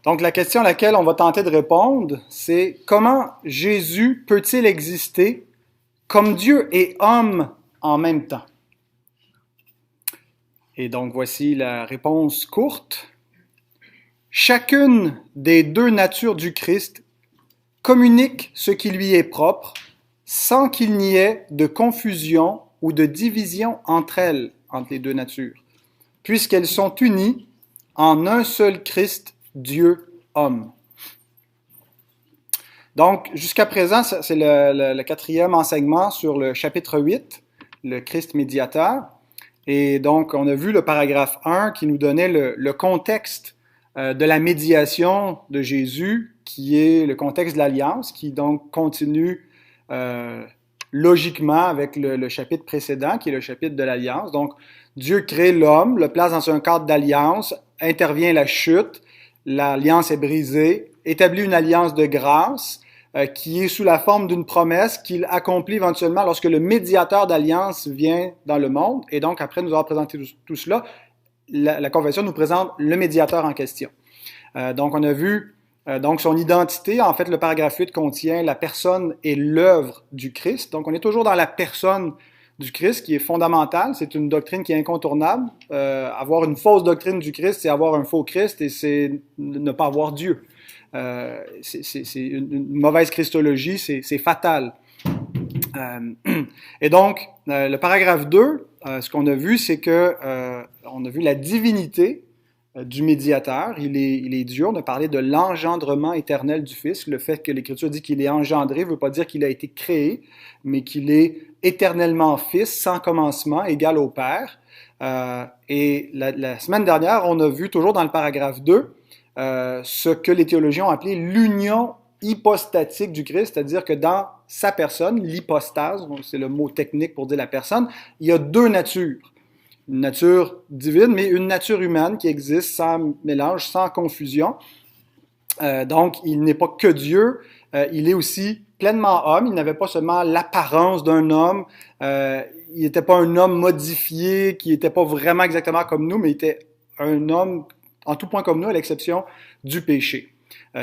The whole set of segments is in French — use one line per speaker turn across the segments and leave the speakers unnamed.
Donc, la question à laquelle on va tenter de répondre, c'est comment Jésus peut-il exister comme Dieu et homme en même temps? Et donc, voici la réponse courte. Chacune des deux natures du Christ communique ce qui lui est propre, sans qu'il n'y ait de confusion ou de division entre elles, entre les deux natures, puisqu'elles sont unies en un seul Christ, Dieu-homme. Donc, jusqu'à présent, c'est le quatrième enseignement sur le chapitre 8, le Christ médiateur. Et donc, on a vu le paragraphe 1 qui nous donnait le contexte de la médiation de Jésus, qui est le contexte de l'Alliance, qui donc continue logiquement avec le chapitre précédent, qui est le chapitre de l'Alliance. Donc, Dieu crée l'homme, le place dans un cadre d'alliance, intervient la chute, l'alliance est brisée, établit une alliance de grâce qui est sous la forme d'une promesse qu'il accomplit éventuellement lorsque le médiateur d'alliance vient dans le monde. Et donc, après nous avoir présenté tout cela, la Confession nous présente le médiateur en question. Donc, on a vu donc son identité. En fait, le paragraphe 8 contient la personne et l'œuvre du Christ. Donc, on est toujours dans la personne du Christ, qui est fondamentale. C'est une doctrine qui est incontournable. Avoir une fausse doctrine du Christ, c'est avoir un faux Christ et c'est ne pas avoir Dieu. C'est une mauvaise christologie, c'est fatal. Et donc, le paragraphe 2, ce qu'on a vu, c'est que on a vu la divinité du médiateur. Il est Dieu. On a parlé de l'engendrement éternel du Fils. Le fait que l'Écriture dit qu'il est engendré ne veut pas dire qu'il a été créé, mais qu'il est éternellement Fils, sans commencement, égal au Père. Et la semaine dernière, on a vu, toujours dans le paragraphe 2, ce que les théologiens ont appelé l'union hypostatique du Christ, c'est-à-dire que dans sa personne, l'hypostase, c'est le mot technique pour dire la personne, il y a deux natures. Une nature divine, mais une nature humaine qui existe sans mélange, sans confusion. Donc, il n'est pas que Dieu, il est aussi pleinement homme. Il n'avait pas seulement l'apparence d'un homme, il n'était pas un homme modifié, qui n'était pas vraiment exactement comme nous, mais il était un homme en tout point comme nous, à l'exception du péché,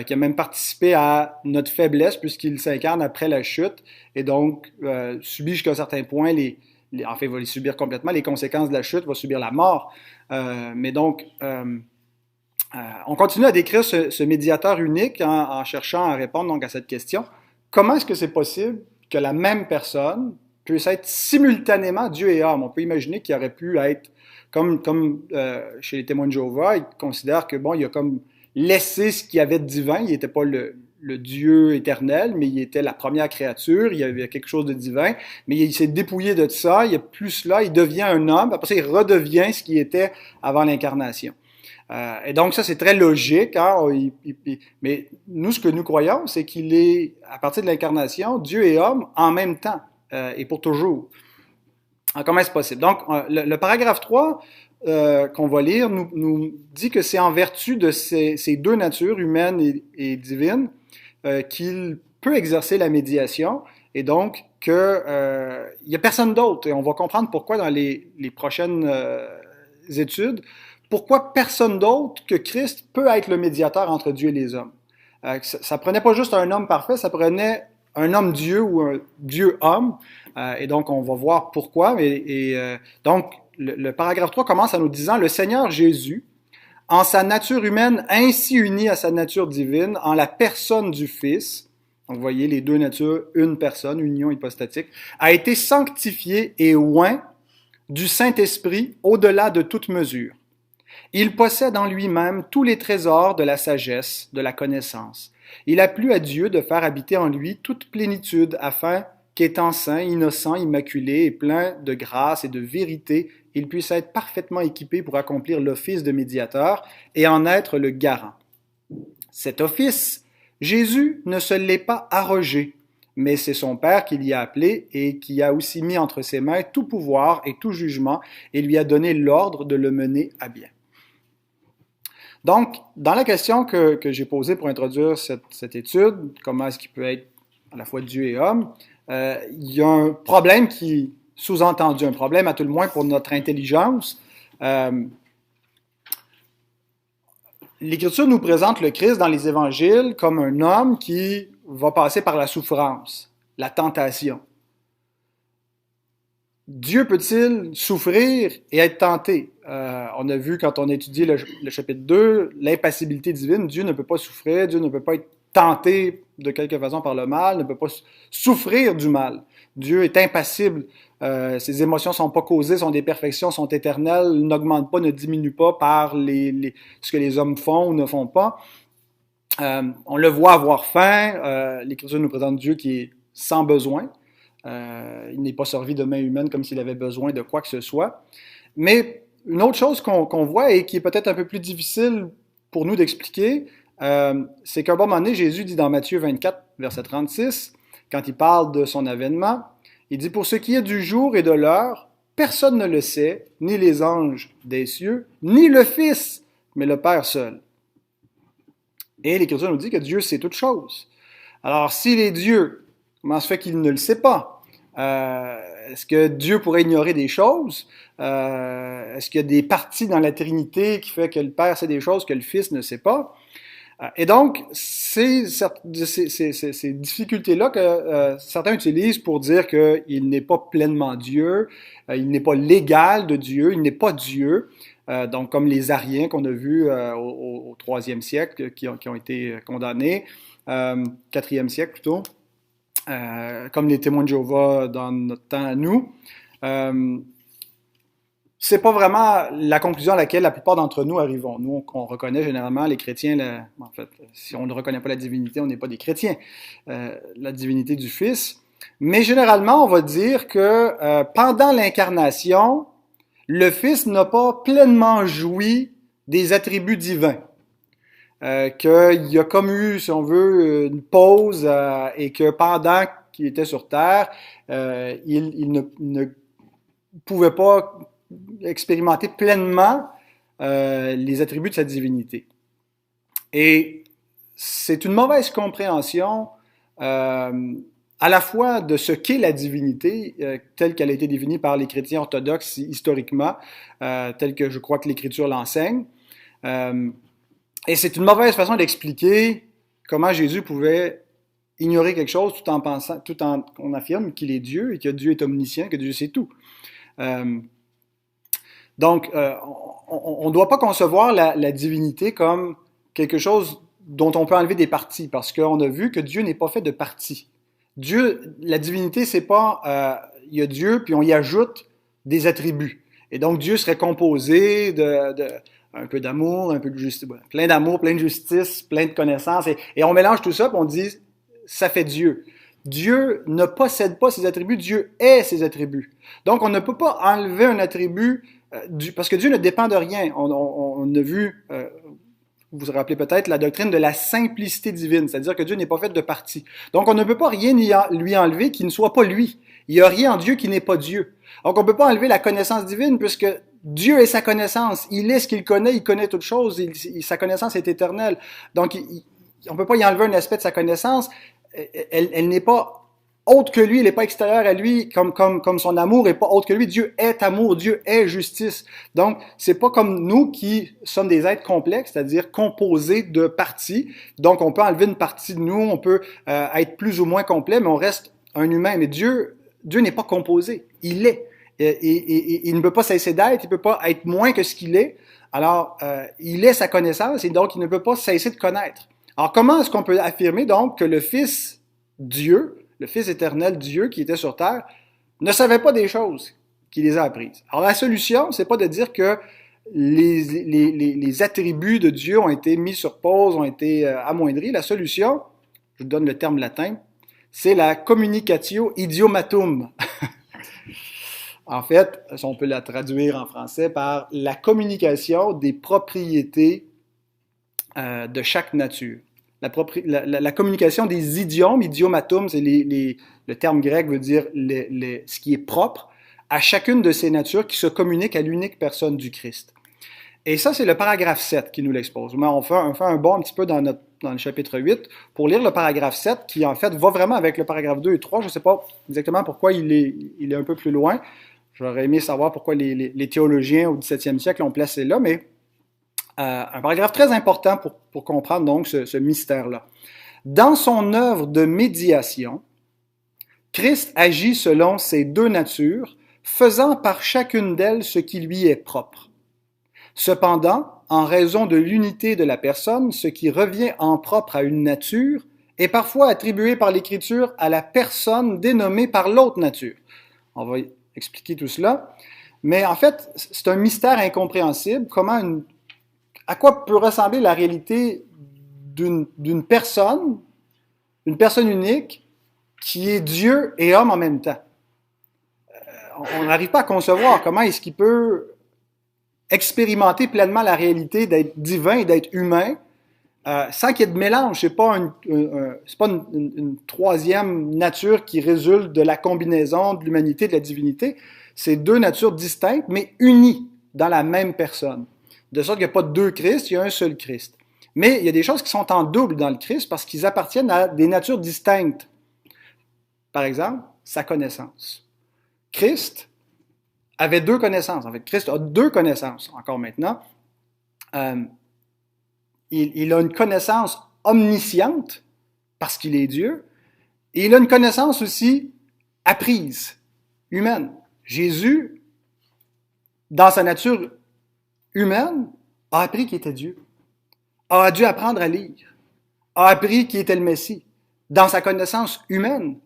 qui a même participé à notre faiblesse puisqu'il s'incarne après la chute et donc subit jusqu'à un certain point en fait, il va les subir complètement, les conséquences de la chute, va subir la mort. Mais donc, on continue à décrire ce médiateur unique en cherchant à répondre donc à cette question. Comment est-ce que c'est possible que la même personne puisse être simultanément Dieu et homme? On peut imaginer qu'il aurait pu être comme chez les témoins de Jéhovah, ils considèrent que, bon, il a comme laissé ce qu'il y avait de divin. Il n'était pas le Dieu éternel, mais il était la première créature. Il y avait quelque chose de divin, mais il s'est dépouillé de ça. Il n'y a plus cela. Il devient un homme. Après ça, il redevient ce qu'il était avant l'incarnation. Et donc, ça, c'est très logique. Hein? Mais nous, ce que nous croyons, c'est qu'il est, à partir de l'incarnation, Dieu et homme en même temps et pour toujours. Comment est-ce possible? Donc, le paragraphe 3 qu'on va lire nous dit que c'est en vertu de ces deux natures, humaine et divine, qu'il peut exercer la médiation et donc qu'il n'y a personne d'autre. Et on va comprendre pourquoi dans les prochaines études, pourquoi personne d'autre que Christ peut être le médiateur entre Dieu et les hommes. Ça prenait pas juste un homme parfait, ça prenait un homme-dieu ou un Dieu-homme. Et donc, on va voir pourquoi. Donc, le paragraphe 3 commence en nous disant « Le Seigneur Jésus, en sa nature humaine ainsi unie à sa nature divine, en la personne du Fils, donc vous voyez les deux natures, une personne, union hypostatique, a été sanctifié et oint du Saint-Esprit au-delà de toute mesure. Il possède en lui-même tous les trésors de la sagesse, de la connaissance. Il a plu à Dieu de faire habiter en lui toute plénitude afin qu'étant saint, innocent, immaculé et plein de grâce et de vérité, il puisse être parfaitement équipé pour accomplir l'office de médiateur et en être le garant. Cet office, Jésus ne se l'est pas arrogé, mais c'est son Père qui l'y a appelé et qui a aussi mis entre ses mains tout pouvoir et tout jugement et lui a donné l'ordre de le mener à bien. Donc, dans la question que j'ai posée pour introduire cette étude, comment est-ce qu'il peut être à la fois Dieu et homme, il y a un problème qui sous-entendu, un problème à tout le moins pour notre intelligence. l'Écriture nous présente le Christ dans les évangiles comme un homme qui va passer par la souffrance, la tentation. Dieu peut-il souffrir et être tenté? On a vu quand on a étudié le chapitre 2, l'impassibilité divine. Dieu ne peut pas souffrir, Dieu ne peut pas être tenté de quelque façon par le mal, ne peut pas souffrir du mal. Dieu est impassible. Ses émotions ne sont pas causées, sont des perfections, sont éternelles, n'augmentent pas, ne diminuent pas par ce que les hommes font ou ne font pas. On le voit avoir faim. L'Écriture nous présente Dieu qui est sans besoin. Il n'est pas servi de main humaine comme s'il avait besoin de quoi que ce soit. Mais une autre chose qu'on voit et qui est peut-être un peu plus difficile pour nous d'expliquer, c'est qu'à un bon moment donné, Jésus dit dans Matthieu 24, verset 36, quand il parle de son avènement, il dit « Pour ce qui est du jour et de l'heure, personne ne le sait, ni les anges des cieux, ni le Fils, mais le Père seul. » Et l'Écriture nous dit que Dieu sait toutes choses. Alors, s'il est Dieu, comment se fait qu'il ne le sait pas? Est-ce que Dieu pourrait ignorer des choses? Est-ce qu'il y a des parties dans la Trinité qui fait que le Père sait des choses que le Fils ne sait pas? Et donc, c'est ces difficultés-là que certains utilisent pour dire qu'il n'est pas pleinement Dieu, il n'est pas l'égal de Dieu, il n'est pas Dieu. Donc, comme les Ariens qu'on a vus au 3e siècle, qui ont été condamnés, 4e siècle plutôt, comme les témoins de Jéhovah dans notre temps à nous. C'est pas vraiment la conclusion à laquelle la plupart d'entre nous arrivons. Nous, on reconnaît généralement les chrétiens, en fait, si on ne reconnaît pas la divinité, on n'est pas des chrétiens, la divinité du Fils. Mais généralement, on va dire que pendant l'incarnation, le Fils n'a pas pleinement joui des attributs divins. Qu'il y a comme eu, si on veut, une pause et que pendant qu'il était sur Terre, il ne pouvait pas expérimenter pleinement les attributs de sa divinité. Et c'est une mauvaise compréhension à la fois de ce qu'est la divinité, telle qu'elle a été définie par les chrétiens orthodoxes historiquement, telle que je crois que l'Écriture l'enseigne. Et c'est une mauvaise façon d'expliquer comment Jésus pouvait ignorer quelque chose tout en qu'on affirme qu'il est Dieu et que Dieu est omniscient, que Dieu sait tout. Donc, on ne doit pas concevoir la divinité comme quelque chose dont on peut enlever des parties, parce qu'on a vu que Dieu n'est pas fait de parties. Dieu, la divinité, c'est pas il y a Dieu, puis on y ajoute des attributs. Et donc, Dieu serait composé de un peu d'amour, un peu de justice, plein d'amour, plein de justice, plein de connaissances, et on mélange tout ça, puis on dit, ça fait Dieu. Dieu ne possède pas ses attributs, Dieu est ses attributs. Donc, on ne peut pas enlever un attribut, parce que Dieu ne dépend de rien. On a vu, vous vous rappelez peut-être, la doctrine de la simplicité divine, c'est-à-dire que Dieu n'est pas fait de parties. Donc, on ne peut pas rien lui enlever qui ne soit pas lui. Il n'y a rien en Dieu qui n'est pas Dieu. Donc, on ne peut pas enlever la connaissance divine, puisque Dieu est sa connaissance. Il est ce qu'il connaît, il connaît toutes choses, sa connaissance est éternelle. Donc, on ne peut pas y enlever un aspect de sa connaissance. Elle n'est pas autre que lui, elle n'est pas extérieure à lui, comme son amour n'est pas autre que lui. Dieu est amour, Dieu est justice. Donc, c'est pas comme nous qui sommes des êtres complexes, c'est-à-dire composés de parties. Donc, on peut enlever une partie de nous, on peut être plus ou moins complet, mais on reste un humain. Mais Dieu n'est pas composé, il est. Et il ne peut pas cesser d'être, il ne peut pas être moins que ce qu'il est. Alors, il est sa connaissance et donc il ne peut pas cesser de connaître. Alors, comment est-ce qu'on peut affirmer donc que le Fils Dieu, le Fils éternel Dieu qui était sur terre, ne savait pas des choses qu'il les a apprises? Alors, la solution, c'est pas de dire que les attributs de Dieu ont été mis sur pause, ont été amoindris. La solution, je vous donne le terme latin, c'est la communicatio idiomatum. En fait, on peut la traduire en français par la communication des propriétés de chaque nature. La communication des idiomes, idiomatum, c'est le terme grec veut dire ce qui est propre à chacune de ces natures qui se communiquent à l'unique personne du Christ. Et ça, c'est le paragraphe 7 qui nous l'expose. On fait un bond un petit peu dans le chapitre 8 pour lire le paragraphe 7 qui, en fait, va vraiment avec le paragraphe 2 et 3. Je ne sais pas exactement pourquoi il est un peu plus loin. J'aurais aimé savoir pourquoi les théologiens au XVIIe siècle l'ont placé là, mais Un paragraphe très important pour comprendre donc ce mystère-là. Dans son œuvre de médiation, Christ agit selon ces deux natures, faisant par chacune d'elles ce qui lui est propre. Cependant, en raison de l'unité de la personne, ce qui revient en propre à une nature est parfois attribué par l'Écriture à la personne dénommée par l'autre nature. On va expliquer tout cela. Mais en fait, c'est un mystère incompréhensible. À quoi peut ressembler la réalité d'une personne unique, qui est Dieu et homme en même temps? On n'arrive pas à concevoir comment est-ce qu'il peut expérimenter pleinement la réalité d'être divin et d'être humain sans qu'il y ait de mélange. C'est pas une troisième nature qui résulte de la combinaison de l'humanité et de la divinité. C'est deux natures distinctes, mais unies dans la même personne. De sorte qu'il n'y a pas deux Christ, il y a un seul Christ. Mais il y a des choses qui sont en double dans le Christ parce qu'ils appartiennent à des natures distinctes. Par exemple, sa connaissance. Christ avait deux connaissances. En fait, Christ a deux connaissances encore maintenant. Il a une connaissance omnisciente parce qu'il est Dieu, et il a une connaissance aussi apprise, humaine. Jésus, dans sa nature humaine, a appris qu'il était Dieu, a dû apprendre à lire, a appris qu'il était le Messie, dans sa connaissance humaine,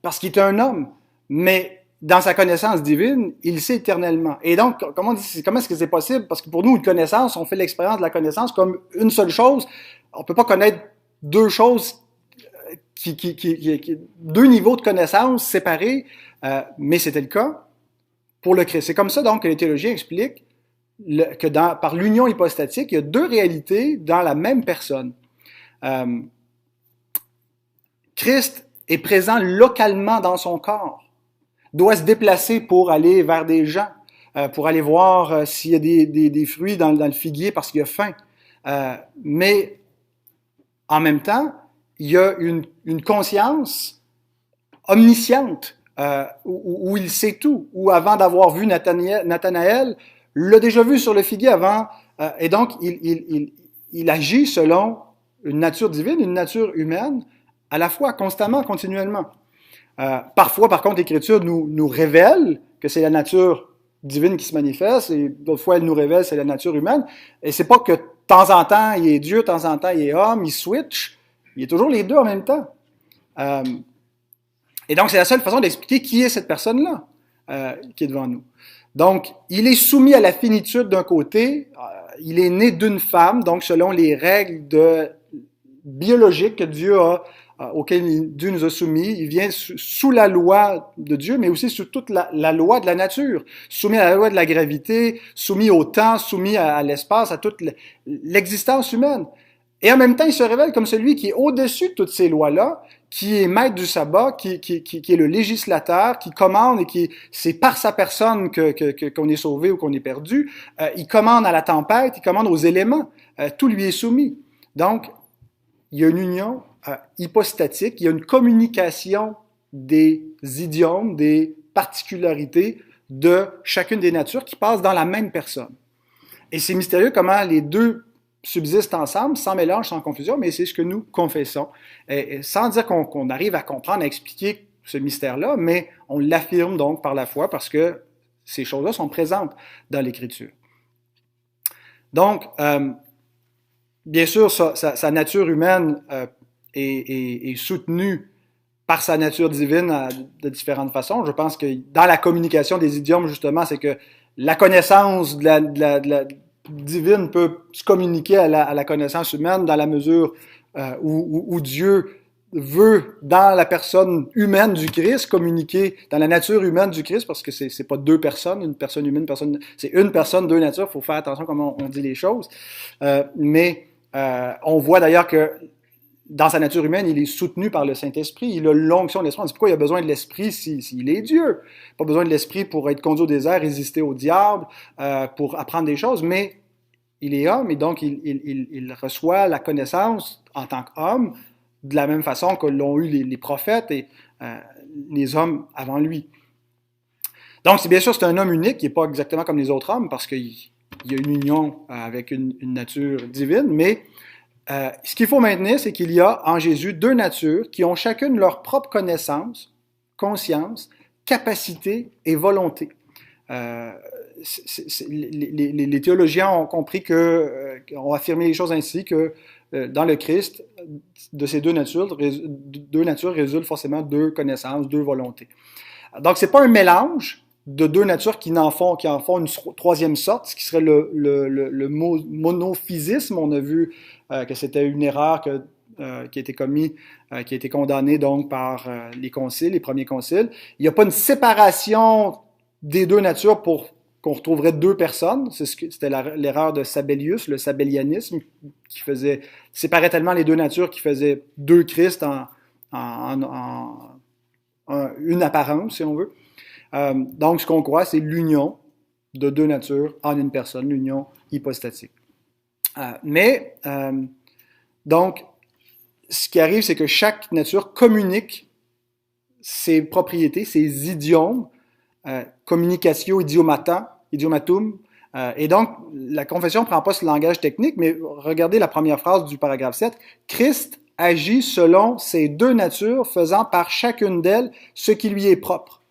parce qu'il était un homme, mais dans sa connaissance divine, il sait éternellement. Et donc, comment est-ce que c'est possible? Parce que pour nous, une connaissance, on fait l'expérience de la connaissance comme une seule chose. On ne peut pas connaître deux choses, deux niveaux de connaissance séparés, mais c'était le cas pour le Christ. C'est comme ça donc que les théologiens expliquent que par l'union hypostatique, il y a deux réalités dans la même personne. Christ est présent localement dans son corps, doit se déplacer pour aller vers des gens, pour aller voir s'il y a des fruits dans le figuier parce qu'il a faim. Mais en même temps, il y a une conscience omnisciente où il sait tout, où avant d'avoir vu Nathanaël, l'a déjà vu sur le figuier avant, et donc il agit selon une nature divine, une nature humaine, à la fois, constamment, continuellement. Parfois, par contre, l'Écriture nous révèle que c'est la nature divine qui se manifeste, et d'autres fois, elle nous révèle que c'est la nature humaine. Et c'est pas que de temps en temps, il est Dieu, de temps en temps, il est homme, il switch. Il est toujours les deux en même temps. Et donc, c'est la seule façon d'expliquer qui est cette personne-là qui est devant nous. Donc, il est soumis à la finitude d'un côté, il est né d'une femme, donc selon les règles biologiques que Dieu a auquel Dieu nous a soumis. Il vient sous la loi de Dieu, mais aussi sous toute la loi de la nature, soumis à la loi de la gravité, soumis au temps, soumis à l'espace, à toute l'existence humaine. Et en même temps, il se révèle comme celui qui est au-dessus de toutes ces lois-là, qui est maître du sabbat, qui est le législateur, qui commande, et c'est par sa personne qu'on est sauvé ou qu'on est perdu. Il commande à la tempête, il commande aux éléments. Tout lui est soumis. Donc, il y a une union hypostatique, il y a une communication des idiomes, des particularités de chacune des natures qui passent dans la même personne. Et c'est mystérieux comment les deux subsistent ensemble, sans mélange, sans confusion, mais c'est ce que nous confessons. Et sans dire qu'on arrive à comprendre, à expliquer ce mystère-là, mais on l'affirme donc par la foi parce que ces choses-là sont présentes dans l'Écriture. Donc, bien sûr, sa nature humaine est soutenue par sa nature divine de différentes façons. Je pense que dans la communication des idiomes, justement, c'est que la connaissance de la divine peut se communiquer à la connaissance humaine dans la mesure où Dieu veut, dans la personne humaine du Christ, communiquer dans la nature humaine du Christ, parce que c'est pas deux personnes, une personne humaine, c'est une personne, deux natures. Il faut faire attention comment on dit les choses. Mais on voit d'ailleurs que dans sa nature humaine, il est soutenu par le Saint-Esprit. Il a l'onction de l'Esprit. On dit pourquoi il a besoin de l'Esprit s'il est Dieu. Pas besoin de l'Esprit pour être conduit au désert, résister au diable, pour apprendre des choses, mais il est homme et donc il reçoit la connaissance en tant qu'homme de la même façon que l'ont eu les prophètes et les hommes avant lui. Donc, c'est bien sûr, c'est un homme unique, qui n'est pas exactement comme les autres hommes parce qu'il il y a une union avec une nature divine, mais ce qu'il faut maintenir, c'est qu'il y a en Jésus deux natures qui ont chacune leur propre connaissance, conscience, capacité et volonté. Les théologiens ont compris ont affirmé les choses ainsi que dans le Christ, de ces deux natures résultent forcément deux connaissances, deux volontés. Donc, c'est pas un mélange de deux natures qui en font une troisième sorte, ce qui serait le monophysisme. On a vu que c'était une erreur qui a été commise, qui a été condamnée donc par les conciles, les premiers conciles. Il n'y a pas une séparation des deux natures pour qu'on retrouverait deux personnes. C'était l'erreur de Sabellius, le sabellianisme, qui séparait tellement les deux natures qu'il faisait deux Christ en une apparence, si on veut. Donc, ce qu'on croit, c'est l'union de deux natures en une personne, l'union hypostatique. Donc, ce qui arrive, c'est que chaque nature communique ses propriétés, ses idiomes, communicatio idiomatum. Et donc, la confession ne prend pas ce langage technique, mais regardez la première phrase du paragraphe 7. Christ agit selon ces deux natures, faisant par chacune d'elles ce qui lui est propre.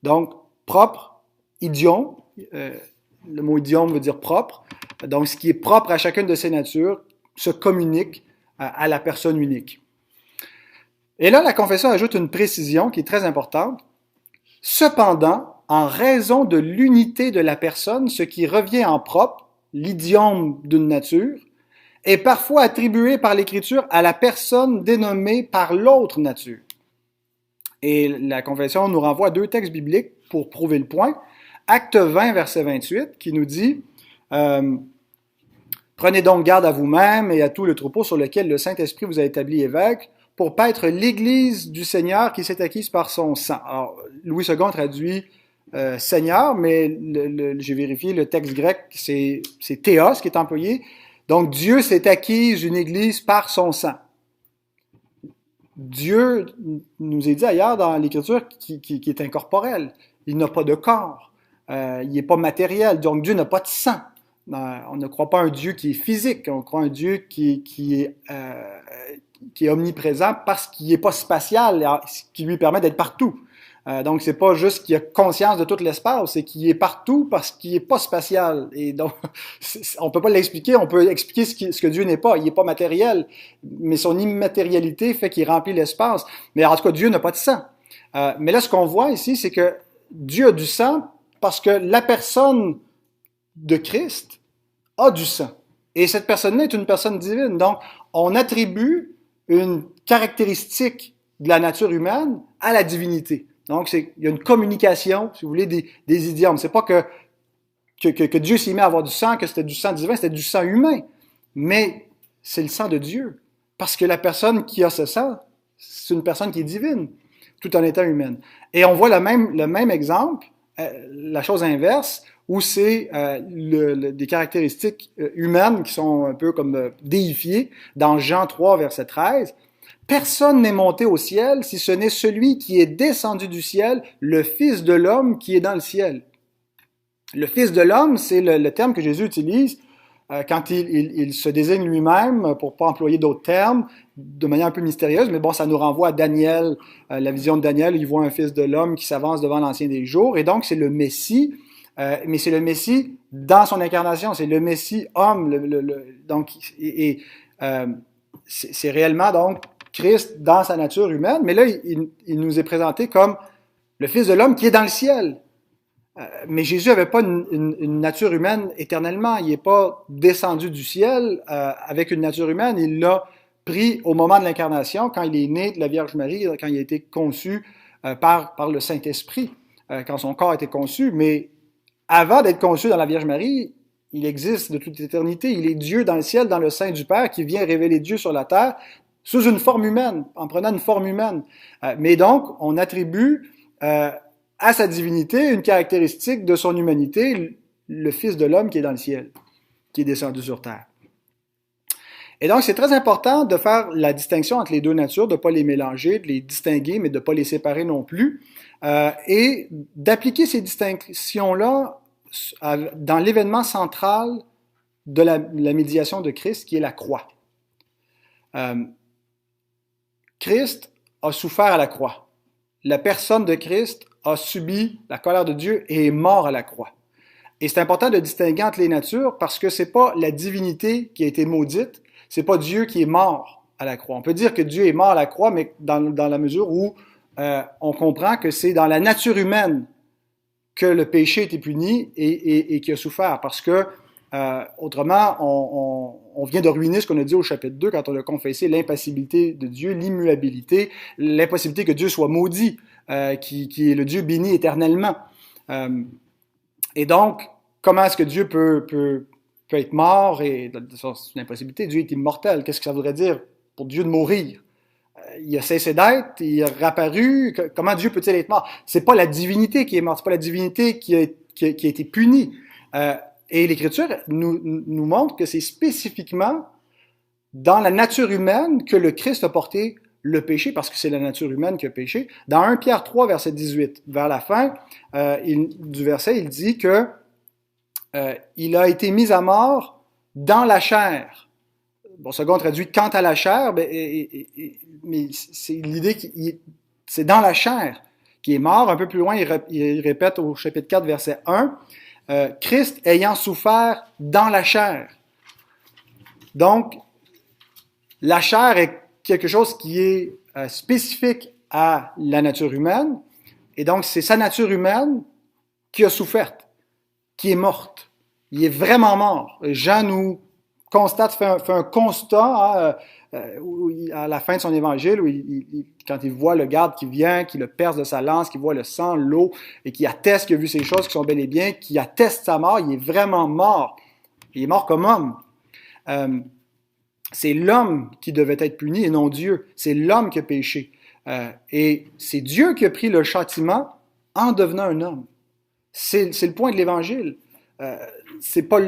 Donc, propre, idiome, le mot idiome veut dire propre. Donc, ce qui est propre à chacune de ces natures se communique à la personne unique. Et là, la confession ajoute une précision qui est très importante. Cependant, en raison de l'unité de la personne, ce qui revient en propre, l'idiome d'une nature, est parfois attribué par l'Écriture à la personne dénommée par l'autre nature. Et la confession nous renvoie à deux textes bibliques pour prouver le point. Acte 20, verset 28, qui nous dit « Prenez donc garde à vous-même et à tout le troupeau sur lequel le Saint-Esprit vous a établi évêque, pour paître l'Église du Seigneur qui s'est acquise par son sang. » Alors, Louis II traduit Seigneur, mais j'ai vérifié, le texte grec, c'est théos qui est employé. Donc, Dieu s'est acquise une Église par son sang. Dieu nous est dit ailleurs dans l'Écriture qui est incorporel. Il n'a pas de corps. Il n'est pas matériel. Donc, Dieu n'a pas de sang. On ne croit pas un Dieu qui est physique. On croit un Dieu qui est omniprésent parce qu'il n'est pas spatial, ce qui lui permet d'être partout. Donc, c'est pas juste qu'il a conscience de tout l'espace, c'est qu'il est partout parce qu'il n'est pas spatial. Et donc, on peut pas l'expliquer, on peut expliquer ce que Dieu n'est pas. Il n'est pas matériel, mais son immatérialité fait qu'il remplit l'espace. Mais en tout cas, Dieu n'a pas de sang. Mais là, ce qu'on voit ici, c'est que Dieu a du sang parce que la personne de Christ a du sang. Et cette personne-là est une personne divine. Donc, on attribue une caractéristique de la nature humaine à la divinité. Donc, il y a une communication, si vous voulez, des idiomes. C'est pas que Dieu s'est mis à avoir du sang, que c'était du sang divin, c'était du sang humain. Mais c'est le sang de Dieu. Parce que la personne qui a ce sang, c'est une personne qui est divine, tout en étant humaine. Et on voit le même exemple, la chose inverse, où c'est des caractéristiques humaines qui sont un peu comme déifiées, dans Jean 3, verset 13. Personne n'est monté au ciel si ce n'est celui qui est descendu du ciel, le Fils de l'homme qui est dans le ciel. Le Fils de l'homme, c'est le terme que Jésus utilise quand il se désigne lui-même, pour pas employer d'autres termes, de manière un peu mystérieuse, mais bon, ça nous renvoie à Daniel, la vision de Daniel, il voit un Fils de l'homme qui s'avance devant l'Ancien des jours, et donc c'est le Messie, mais c'est le Messie dans son incarnation, c'est le Messie homme, donc, c'est réellement donc Christ dans sa nature humaine, mais là, il nous est présenté comme le Fils de l'homme qui est dans le ciel. Mais Jésus n'avait pas une nature humaine éternellement. Il n'est pas descendu du ciel avec une nature humaine. Il l'a pris au moment de l'incarnation, quand il est né de la Vierge Marie, quand il a été conçu par le Saint-Esprit, quand son corps a été conçu. Mais avant d'être conçu dans la Vierge Marie, il existe de toute éternité. Il est Dieu dans le ciel, dans le sein du Père, qui vient révéler Dieu sur la terre, sous une forme humaine, en prenant une forme humaine. Mais donc, on attribue à sa divinité une caractéristique de son humanité, le Fils de l'homme qui est dans le ciel, qui est descendu sur terre. Et donc, c'est très important de faire la distinction entre les deux natures, de ne pas les mélanger, de les distinguer, mais de ne pas les séparer non plus, et d'appliquer ces distinctions-là dans l'événement central de la médiation de Christ, qui est la croix. Christ a souffert à la croix. La personne de Christ a subi la colère de Dieu et est mort à la croix. Et c'est important de distinguer entre les natures parce que c'est pas la divinité qui a été maudite, c'est pas Dieu qui est mort à la croix. On peut dire que Dieu est mort à la croix, mais dans la mesure où on comprend que c'est dans la nature humaine que le péché a été puni et qui a souffert. Parce que, autrement, on vient de ruiner ce qu'on a dit au chapitre 2 quand on a confessé l'impassibilité de Dieu, l'immuabilité, l'impossibilité que Dieu soit maudit, qui est le Dieu béni éternellement. Et donc, comment est-ce que Dieu peut être mort et c'est une impossibilité? Dieu est immortel. Qu'est-ce que ça voudrait dire pour Dieu de mourir? Il a cessé d'être, il a réapparu. Comment Dieu peut-il être mort? C'est pas la divinité qui est morte, c'est pas la divinité qui a été punie. Et l'Écriture nous montre que c'est spécifiquement dans la nature humaine que le Christ a porté le péché, parce que c'est la nature humaine qui a péché. Dans 1 Pierre 3, verset 18, vers la fin du verset, il dit que il a été mis à mort dans la chair. Bon, second traduit quant à la chair, mais c'est l'idée que c'est dans la chair qui est mort. Un peu plus loin, il répète au chapitre 4, verset 1, Christ ayant souffert dans la chair. Donc, la chair est quelque chose qui est spécifique à la nature humaine, et donc c'est sa nature humaine qui a souffert, qui est morte. Il est vraiment mort. Jean nous constate, fait un constat à la fin de son évangile, où quand il voit le garde qui vient, qui le perce de sa lance, qui voit le sang, l'eau, et qui atteste qu'il a vu ces choses qui sont bel et bien, qui atteste sa mort, il est vraiment mort. Il est mort comme homme. C'est l'homme qui devait être puni et non Dieu. C'est l'homme qui a péché. Et c'est Dieu qui a pris le châtiment en devenant un homme. C'est le point de l'Évangile. C'est pas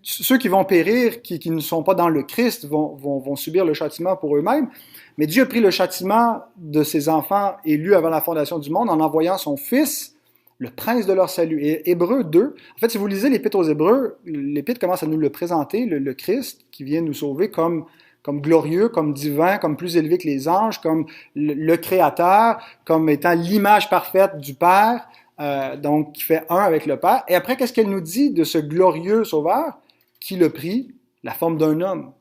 ceux qui vont périr, qui ne sont pas dans le Christ, vont subir le châtiment pour eux-mêmes. Mais Dieu a pris le châtiment de ses enfants élus avant la fondation du monde en envoyant son Fils, le prince de leur salut. Et Hébreux 2, en fait, si vous lisez l'Épître aux Hébreux, l'Épître commence à nous le présenter, le Christ qui vient nous sauver comme glorieux, comme divin, comme plus élevé que les anges, comme le Créateur, comme étant l'image parfaite du Père, donc qui fait un avec le Père. Et après, qu'est-ce qu'elle nous dit de ce glorieux Sauveur qui l'a pris la forme d'un homme,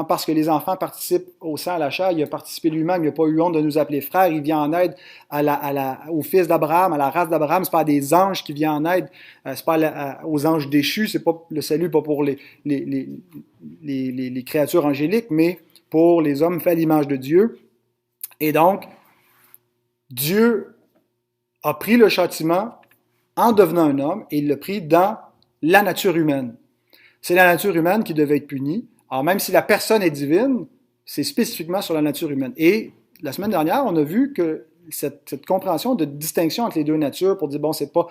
parce que les enfants participent au sang, à la chair, il a participé lui-même, il n'a pas eu honte de nous appeler frères, il vient en aide au fils d'Abraham, à la race d'Abraham, c'est pas à des anges qui vient en aide, c'est pas aux anges déchus, c'est pas le salut, pas pour les créatures angéliques, mais pour les hommes faits à l'image de Dieu. Et donc, Dieu a pris le châtiment en devenant un homme, et il l'a pris dans la nature humaine. C'est la nature humaine qui devait être punie. Alors, même si la personne est divine, c'est spécifiquement sur la nature humaine. Et la semaine dernière, on a vu que cette compréhension de distinction entre les deux natures pour dire, bon, c'est pas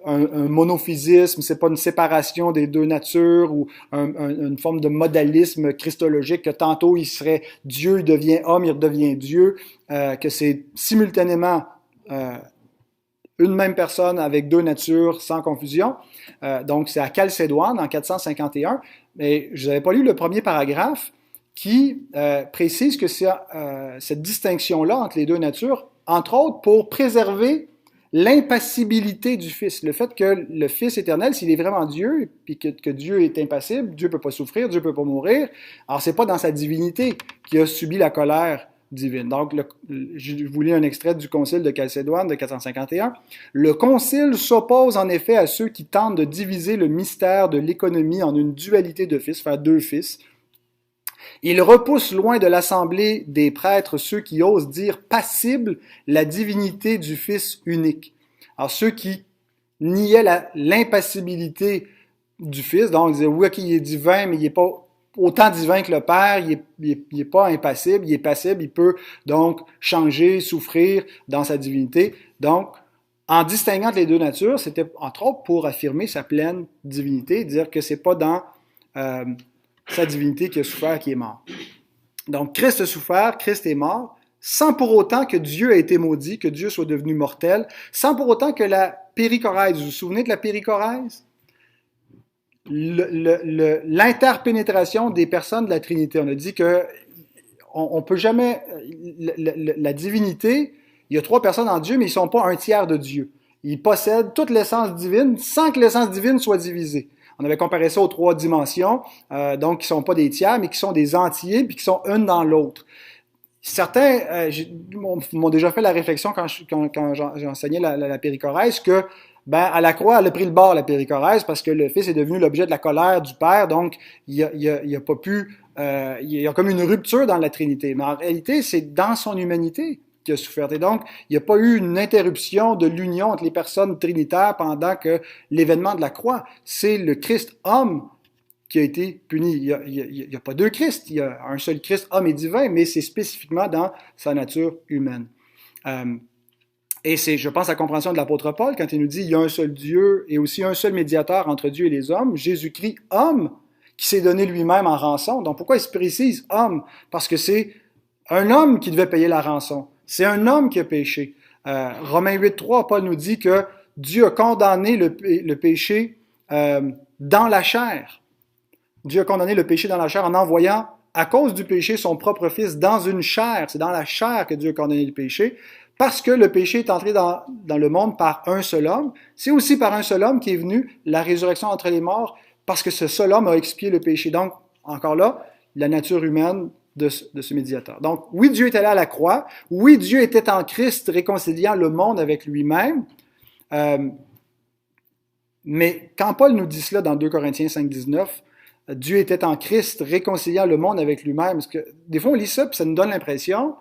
un monophysisme, c'est pas une séparation des deux natures ou une forme de modalisme christologique que tantôt il serait Dieu, il devient homme, il redevient Dieu, que c'est simultanément une même personne avec deux natures sans confusion. Donc, c'est à Chalcédoine, en 451. Mais je n'avais pas lu le premier paragraphe qui précise que c'est cette distinction-là entre les deux natures, entre autres pour préserver l'impassibilité du Fils. Le fait que le Fils éternel, s'il est vraiment Dieu, puis que Dieu est impassible, Dieu ne peut pas souffrir, Dieu ne peut pas mourir, alors c'est pas dans sa divinité qu'il a subi la colère divine. Donc, je vous lis un extrait du Concile de Chalcédoine de 451. Le Concile s'oppose en effet à ceux qui tentent de diviser le mystère de l'économie en une dualité de fils, faire deux fils. Il repousse loin de l'assemblée des prêtres ceux qui osent dire passible la divinité du Fils unique. Alors, ceux qui niaient l'impassibilité du Fils, donc ils disaient, oui, ok, il est divin, mais il n'est pas autant divin que le Père, il est pas impassible, il est passible, il peut donc changer, souffrir dans sa divinité. Donc, en distinguant les deux natures, c'était entre autres pour affirmer sa pleine divinité, dire que c'est pas dans sa divinité qui a souffert, qui est mort. Donc, Christ a souffert, Christ est mort, sans pour autant que Dieu ait été maudit, que Dieu soit devenu mortel, sans pour autant que la péricorèse, vous vous souvenez de la péricorèse? L'interpénétration des personnes de la Trinité. On a dit que on peut jamais, la divinité, il y a 3 personnes en Dieu, mais ils ne sont pas un tiers de Dieu. Ils possèdent toute l'essence divine sans que l'essence divine soit divisée. On avait comparé ça aux 3 dimensions, donc qui ne sont pas des tiers, mais qui sont des entiers, puis qui sont une dans l'autre. Certains m'ont déjà fait la réflexion quand j'enseignais la péricorèse que à la croix, elle a pris le bord, la péricorèse, parce que le Fils est devenu l'objet de la colère du Père, donc il a pas pu, il y a comme une rupture dans la Trinité. Mais en réalité, c'est dans son humanité qu'il a souffert. Et donc, il n'y a pas eu une interruption de l'union entre les personnes trinitaires pendant que l'événement de la croix. C'est le Christ homme qui a été puni. Il n'y a pas 2 Christ, il y a un seul Christ homme et divin, mais c'est spécifiquement dans sa nature humaine. Et c'est, je pense, la compréhension de l'apôtre Paul quand il nous dit il y a un seul Dieu et aussi un seul médiateur entre Dieu et les hommes, Jésus-Christ, homme, qui s'est donné lui-même en rançon. Donc pourquoi il se précise homme? Parce que c'est un homme qui devait payer la rançon. C'est un homme qui a péché. Romains 8.3, Paul nous dit que Dieu a condamné le péché dans la chair. Dieu a condamné le péché dans la chair en envoyant, à cause du péché, son propre Fils dans une chair. C'est dans la chair que Dieu a condamné le péché. Parce que le péché est entré dans le monde par un seul homme. C'est aussi par un seul homme qui est venu la résurrection entre les morts, parce que ce seul homme a expié le péché. Donc, encore là, la nature humaine de ce médiateur. Donc, oui, Dieu était là à la croix. Oui, Dieu était en Christ, réconciliant le monde avec lui-même. Mais quand Paul nous dit cela dans 2 Corinthiens 5.19, Dieu était en Christ, réconciliant le monde avec lui-même. Parce que des fois, on lit ça, puis ça nous donne l'impression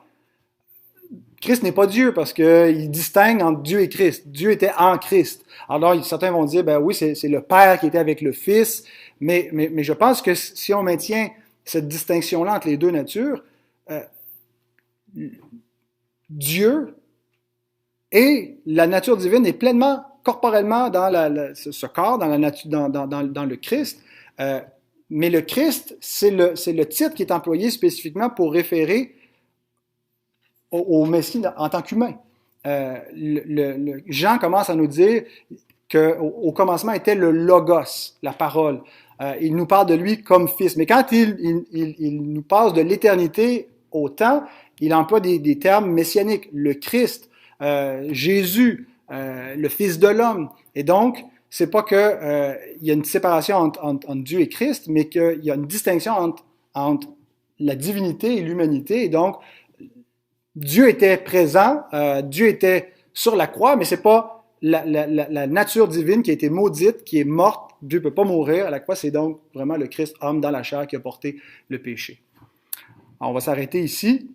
Christ n'est pas Dieu parce qu'il distingue entre Dieu et Christ. Dieu était en Christ. Alors, certains vont dire, ben oui, c'est le Père qui était avec le Fils, mais je pense que si on maintient cette distinction-là entre les 2 natures, Dieu et la nature divine est pleinement, corporellement dans ce corps, dans le Christ. Mais le Christ, c'est le titre qui est employé spécifiquement pour référer au Messie en tant qu'humain. Jean commence à nous dire qu'au commencement était le Logos, la parole. Il nous parle de lui comme fils. Mais quand il nous passe de l'éternité au temps, il emploie des termes messianiques. Le Christ, Jésus, le Fils de l'homme. Et donc, c'est pas qu'il y a une séparation entre Dieu et Christ, mais qu'il y a une distinction entre la divinité et l'humanité. Et donc, Dieu était présent, Dieu était sur la croix, mais c'est pas la nature divine qui a été maudite, qui est morte. Dieu ne peut pas mourir à la croix, c'est donc vraiment le Christ, homme dans la chair, qui a porté le péché. Alors, on va s'arrêter ici,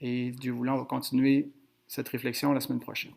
et Dieu voulant, on va continuer cette réflexion la semaine prochaine.